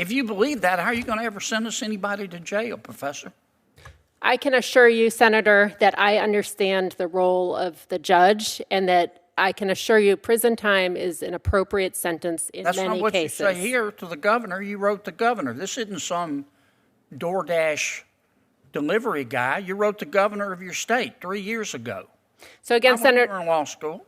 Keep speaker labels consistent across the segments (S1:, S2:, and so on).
S1: If you believe that, how are you going to ever sentence anybody to jail, Professor?
S2: I can assure you, Senator, that I understand the role of the judge and that I can assure you prison time is an appropriate sentence in many cases.
S1: That's not what you say here to the governor. You wrote the governor. This isn't some DoorDash delivery guy. You wrote the governor of your state 3 years ago.
S2: So again, Senator,
S1: in law school.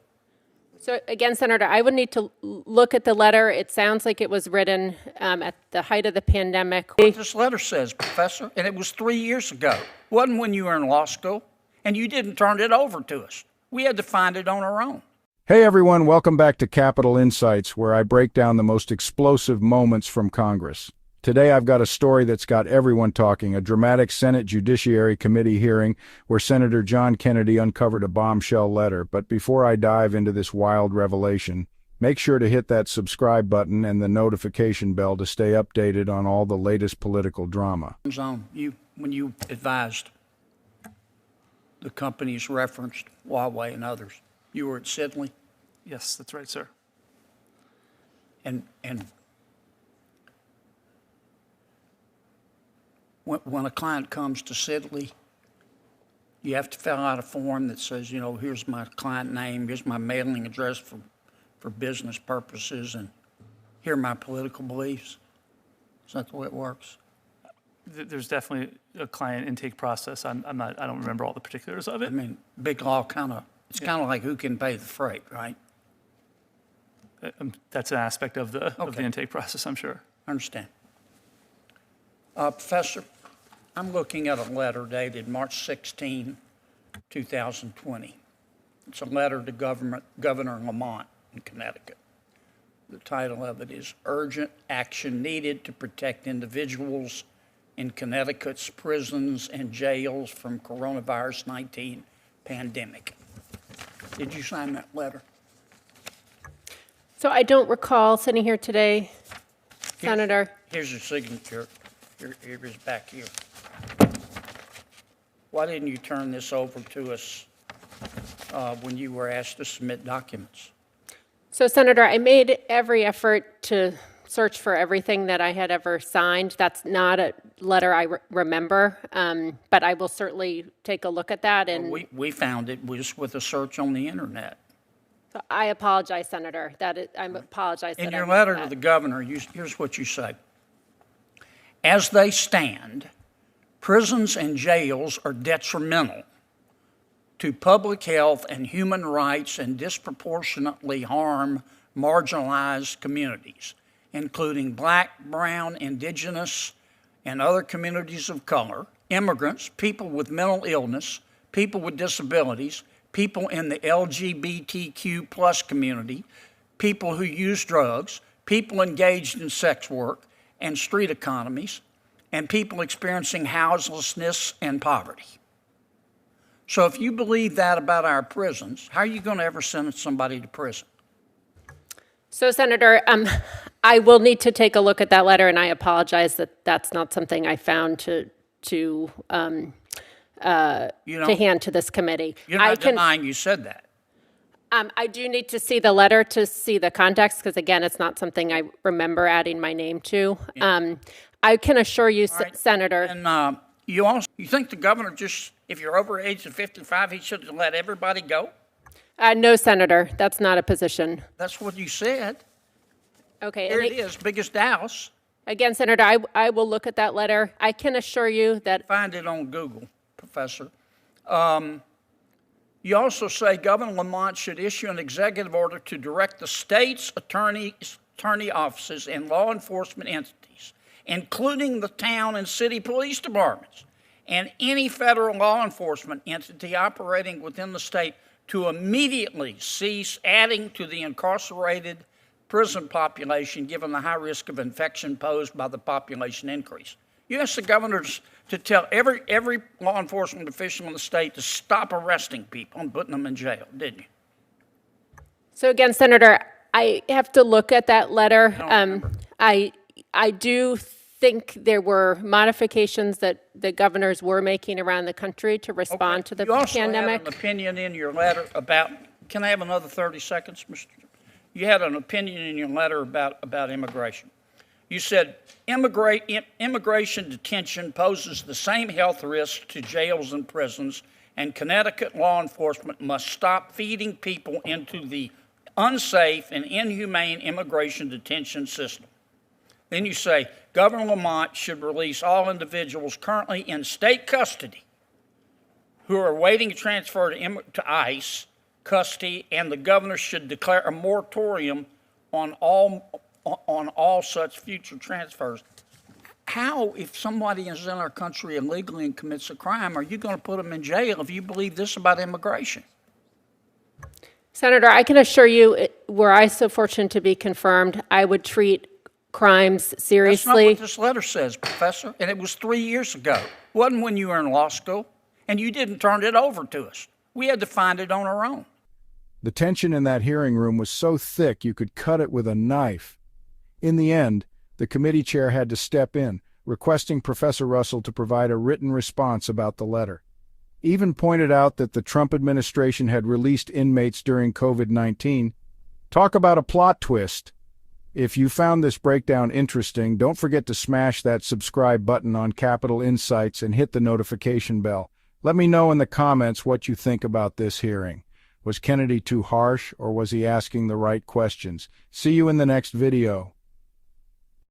S2: So again, Senator, I would need to look at the letter. It sounds like it was written at the height of the pandemic.
S1: What this letter says, Professor, and it was 3 years ago. Wasn't when you were in law school, and you didn't turn it over to us. We had to find it on our own.
S3: Hey everyone, welcome back to Capitol Insights, where I break down the most explosive moments from Congress. Today I've got a story that's got everyone talking, a dramatic Senate Judiciary Committee hearing where Senator John Kennedy uncovered a bombshell letter. But before I dive into this wild revelation, make sure to hit that subscribe button and the notification bell to stay updated on all the latest political drama.
S1: When you advised the companies referenced, Huawei and others, you were at Sidley?
S4: Yes, that's right, sir.
S1: And when a client comes to Sidley, you have to fill out a form that says, you know, here's my client name, here's my mailing address for business purposes, and here are my political beliefs. Is that the way it works?
S4: There's definitely a client intake process. I don't remember all the particulars of it.
S1: I mean, big law it's kind of like who can pay the freight, right?
S4: That's an aspect of the intake process, I'm sure.
S1: I understand. Professor, I'm looking at a letter dated March 16, 2020. It's a letter to Governor Lamont in Connecticut. The title of it is Urgent Action Needed to Protect Individuals in Connecticut's Prisons and Jails from Coronavirus 19 Pandemic. Did you sign that letter?
S2: So I don't recall sitting here today, Senator.
S1: Here's your signature. Here it is back here. Why didn't you turn this over to us when you were asked to submit documents?
S2: So, Senator, I made every effort to search for everything that I had ever signed. That's not a letter I remember, but I will certainly take a look at that. And
S1: well, we found it just with a search on the internet.
S2: So I apologize, Senator. I apologize.
S1: In your letter to the governor, here's what you say. As they stand, prisons and jails are detrimental to public health and human rights and disproportionately harm marginalized communities, including Black, Brown, Indigenous, and other communities of color, immigrants, people with mental illness, people with disabilities, people in the LGBTQ plus community, people who use drugs, people engaged in sex work and street economies, and people experiencing houselessness and poverty. So if you believe that about our prisons, how are you going to ever sentence somebody to prison?
S2: So, Senator, I will need to take a look at that letter, and I apologize that that's not something I found to hand to this committee.
S1: You're not denying you said that.
S2: I do need to see the letter to see the context, because again, it's not something I remember adding my name to. Yeah. I can assure you, right. Senator.
S1: And you think the governor just, if you're over age of 55, he should let everybody go?
S2: No, Senator, that's not a position.
S1: That's what you said.
S2: Okay.
S1: Here it is, biggest house.
S2: Again, Senator, I will look at that letter. I can assure you that.
S1: Find it on Google, Professor. You also say Governor Lamont should issue an executive order to direct the state's attorney offices and law enforcement entities, including the town and city police departments, and any federal law enforcement entity operating within the state to immediately cease adding to the incarcerated prison population given the high risk of infection posed by the population increase. You asked the governors to tell every law enforcement official in the state to stop arresting people and putting them in jail, didn't you?
S2: So again, Senator, I have to look at that letter. I do think there were modifications that the governors were making around the country to respond to the pandemic.
S1: You also had an opinion in your letter about, can I have another 30 seconds, Mr. You had an opinion in your letter about immigration. You said immigration detention poses the same health risks to jails and prisons, and Connecticut law enforcement must stop feeding people into the unsafe and inhumane immigration detention system. Then you say Governor Lamont should release all individuals currently in state custody who are awaiting transfer to ICE custody, and the governor should declare a moratorium on all such future transfers. How, if somebody is in our country illegally and commits a crime, are you going to put them in jail if you believe this about immigration?
S2: Senator, I can assure you, were I so fortunate to be confirmed, I would treat crimes seriously.
S1: That's not what this letter says, Professor, and it was 3 years ago. It wasn't when you were in law school, and you didn't turn it over to us. We had to find it on our own.
S3: The tension in that hearing room was so thick you could cut it with a knife. In the end, the committee chair had to step in, requesting Professor Russell to provide a written response about the letter. Even pointed out that the Trump administration had released inmates during COVID-19. Talk about a plot twist. If you found this breakdown interesting, don't forget to smash that subscribe button on Capitol Insights and hit the notification bell. Let me know in the comments what you think about this hearing. Was Kennedy too harsh, or was he asking the right questions? See you in the next video.